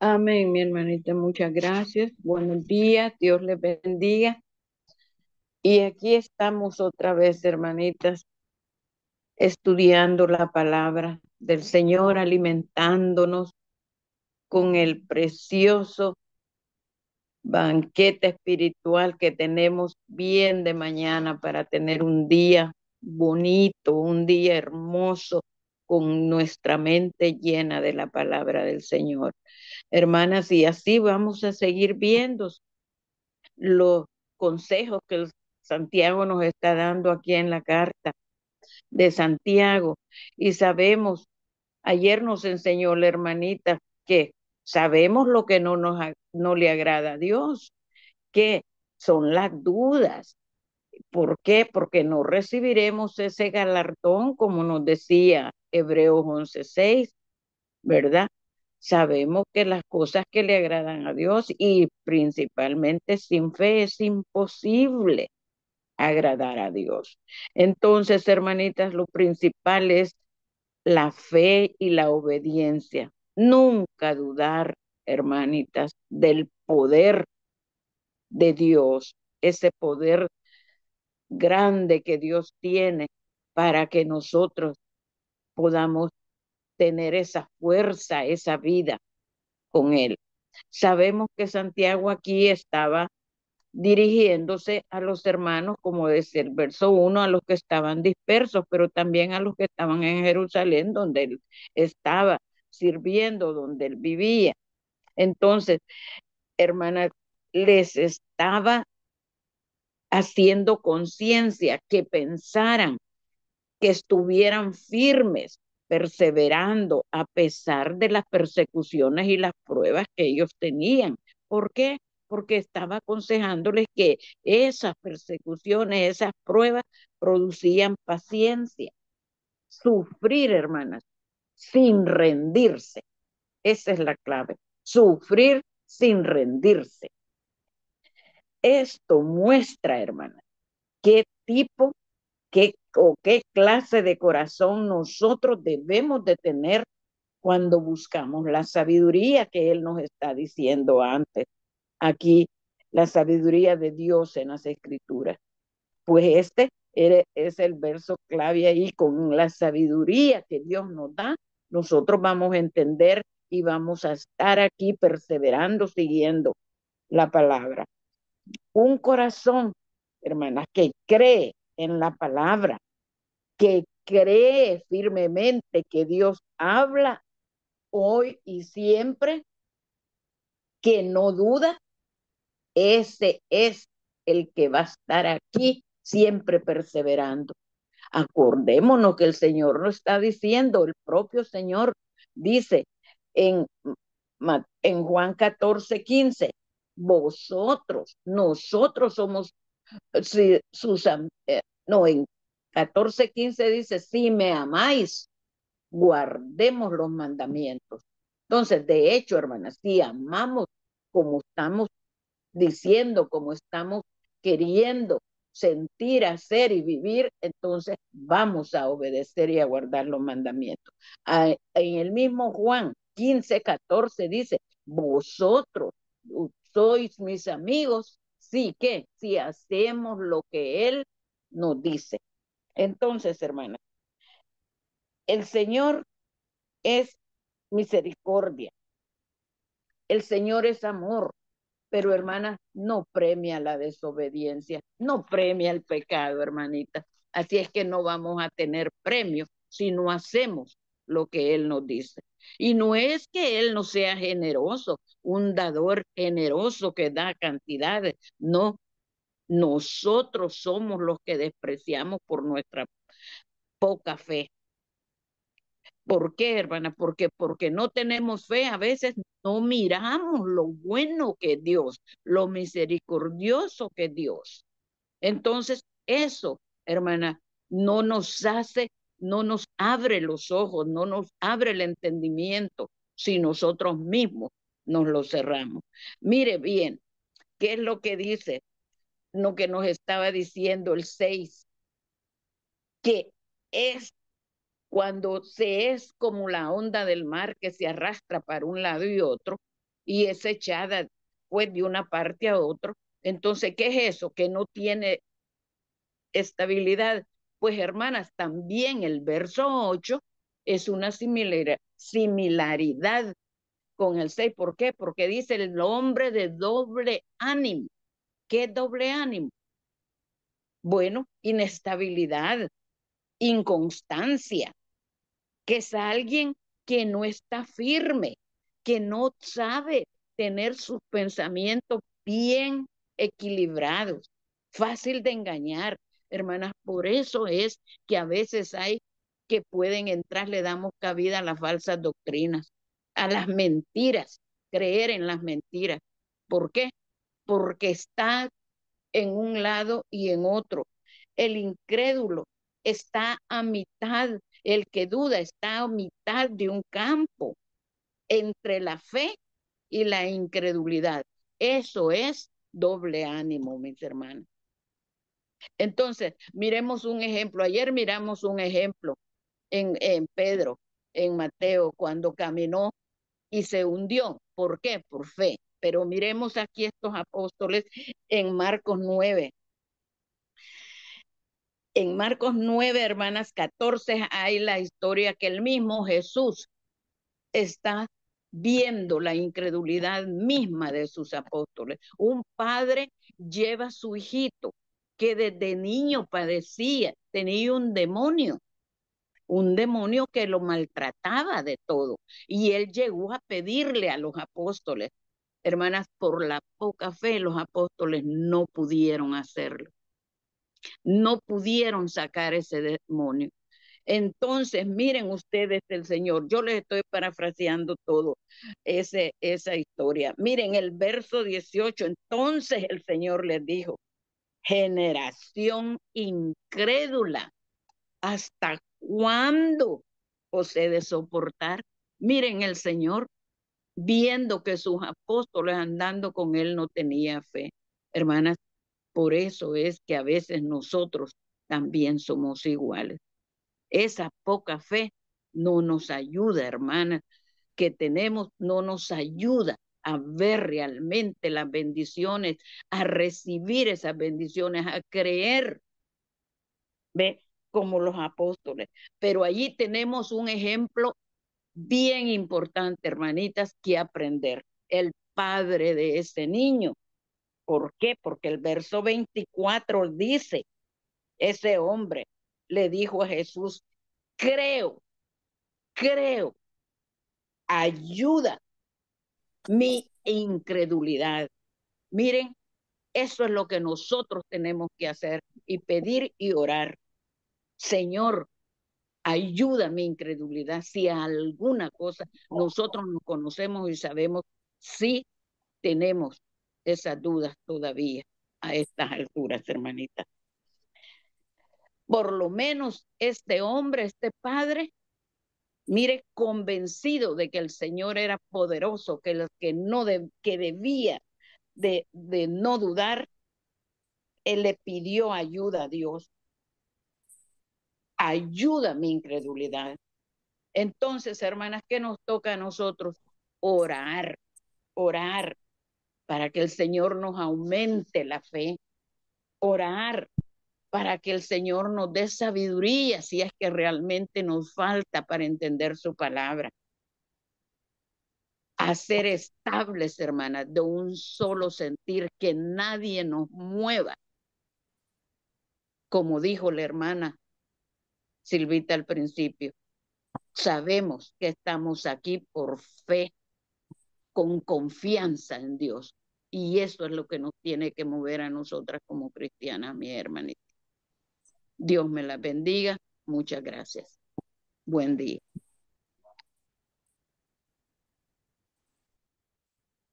Amén, mi hermanita, muchas gracias. Buenos días, Dios les bendiga. Y aquí estamos otra vez, hermanitas, estudiando la palabra del Señor, alimentándonos con el precioso banquete espiritual que tenemos bien de mañana para tener un día bonito, un día hermoso, con nuestra mente llena de la palabra del Señor. Hermanas, y así vamos a seguir viendo los consejos que Santiago nos está dando aquí en la carta de Santiago. Y sabemos, ayer nos enseñó la hermanita que sabemos lo que no le agrada a Dios, que son las dudas. ¿Por qué? Porque no recibiremos ese galardón, como nos decía Hebreos 11:6, ¿verdad? Sabemos que las cosas que le agradan a Dios y principalmente sin fe es imposible agradar a Dios. Entonces, hermanitas, lo principal es la fe y la obediencia. Nunca dudar, hermanitas, del poder de Dios, ese poder grande que Dios tiene para que nosotros podamos tener esa fuerza, esa vida con Él. Sabemos que Santiago aquí estaba dirigiéndose a los hermanos, como dice el verso 1, a los que estaban dispersos, pero también a los que estaban en Jerusalén, donde él estaba sirviendo, donde él vivía. Entonces, hermanas, les estaba haciendo conciencia que pensaran, que estuvieran firmes, perseverando a pesar de las persecuciones y las pruebas que ellos tenían. ¿Por qué? Porque estaba aconsejándoles que esas persecuciones, esas pruebas producían paciencia, sufrir, hermanas, sin rendirse. Esa es la clave, sufrir sin rendirse. Esto muestra, hermanas, qué tipo, qué o qué clase de corazón nosotros debemos de tener cuando buscamos la sabiduría que Él nos está diciendo antes. Aquí, la sabiduría de Dios en las Escrituras. Pues es el verso clave ahí, con la sabiduría que Dios nos da, nosotros vamos a entender y vamos a estar aquí perseverando, siguiendo la palabra. Un corazón, hermanas, que cree en la palabra, que cree firmemente que Dios habla hoy y siempre, que no duda, ese es el que va a estar aquí siempre perseverando. Acordémonos que el Señor nos está diciendo, el propio Señor dice en, en Juan 14:15, nosotros somos, si, sus, no, en 14:15 dice, si me amáis, guardemos los mandamientos. Entonces, de hecho, hermanas, si amamos como estamos diciendo, como estamos queriendo sentir, hacer y vivir, entonces vamos a obedecer y a guardar los mandamientos. En el mismo Juan 15:14 dice, vosotros sois mis amigos, sí que si hacemos lo que Él nos dice. Entonces, hermanas, el Señor es misericordia, el Señor es amor, pero hermana, no premia la desobediencia, no premia el pecado, hermanita. Así es que no vamos a tener premio si no hacemos lo que Él nos dice. Y no es que Él no sea generoso, un dador generoso que da cantidades, no, nosotros somos los que despreciamos por nuestra poca fe. ¿Por qué, hermana? Porque no tenemos fe, a veces no miramos lo bueno que es Dios, lo misericordioso que es Dios. Entonces, eso, hermana, no nos hace, no nos abre los ojos, no nos abre el entendimiento si nosotros mismos nos lo cerramos. Mire bien, ¿qué es lo que dice? Lo que nos estaba diciendo el 6, que es cuando se es como la onda del mar que se arrastra para un lado y otro, y es echada pues de una parte a otra. Entonces, ¿qué es eso? Que no tiene estabilidad. Pues hermanas, también el verso 8 es una similaridad con el 6. ¿Por qué? Porque dice el hombre de doble ánimo. ¿Qué es doble ánimo? Bueno, inestabilidad, inconstancia, que es alguien que no está firme, que no sabe tener sus pensamientos bien equilibrados, fácil de engañar. Hermanas, por eso es que a veces hay que pueden entrar, le damos cabida a las falsas doctrinas, a las mentiras, creer en las mentiras. ¿Por qué? Porque está en un lado y en otro. El incrédulo está a mitad, el que duda está a mitad de un campo entre la fe y la incredulidad. Eso es doble ánimo, mis hermanos. Entonces, miremos un ejemplo. Ayer miramos un ejemplo en Pedro, en Mateo, cuando caminó y se hundió. ¿Por qué? Por fe. Pero miremos aquí estos apóstoles en Marcos 9. En Marcos 9, hermanas, 14, hay la historia que el mismo Jesús está viendo la incredulidad misma de sus apóstoles. Un padre lleva a su hijito que desde niño padecía, tenía un demonio que lo maltrataba de todo. Y él llegó a pedirle a los apóstoles, hermanas, por la poca fe los apóstoles no pudieron hacerlo, no pudieron sacar ese demonio. Entonces, miren ustedes el Señor, yo les estoy parafraseando todo esa historia. Miren el verso 18, entonces el Señor les dijo, generación incrédula, ¿hasta cuándo os he de soportar? Miren el Señor, viendo que sus apóstoles andando con él no tenía fe. Hermanas, por eso es que a veces nosotros también somos iguales. Esa poca fe no nos ayuda, hermana, que tenemos, no nos ayuda a ver realmente las bendiciones, a recibir esas bendiciones, a creer, ¿ve? Como los apóstoles. Pero allí tenemos un ejemplo bien importante, hermanitas, que aprender. El padre de ese niño. ¿Por qué? Porque el verso 24 dice, ese hombre le dijo a Jesús, creo, creo, ayuda mi incredulidad. Miren, eso es lo que nosotros tenemos que hacer y pedir y orar. Señor, ayuda mi incredulidad. Si a alguna cosa nosotros nos conocemos y sabemos si tenemos esas dudas todavía a estas alturas, hermanita. Por lo menos este hombre, este padre, mire, convencido de que el Señor era poderoso, que no que debía de no dudar, él le pidió ayuda a Dios. Ayuda mi incredulidad. Entonces, hermanas, ¿qué nos toca a nosotros? Orar, orar para que el Señor nos aumente la fe. Orar para que el Señor nos dé sabiduría si es que realmente nos falta para entender su palabra. A ser estables, hermanas, de un solo sentir, que nadie nos mueva. Como dijo la hermana Silvita al principio, sabemos que estamos aquí por fe, con confianza en Dios. Y eso es lo que nos tiene que mover a nosotras como cristianas, mi hermanita. Dios me la bendiga. Muchas gracias. Buen día.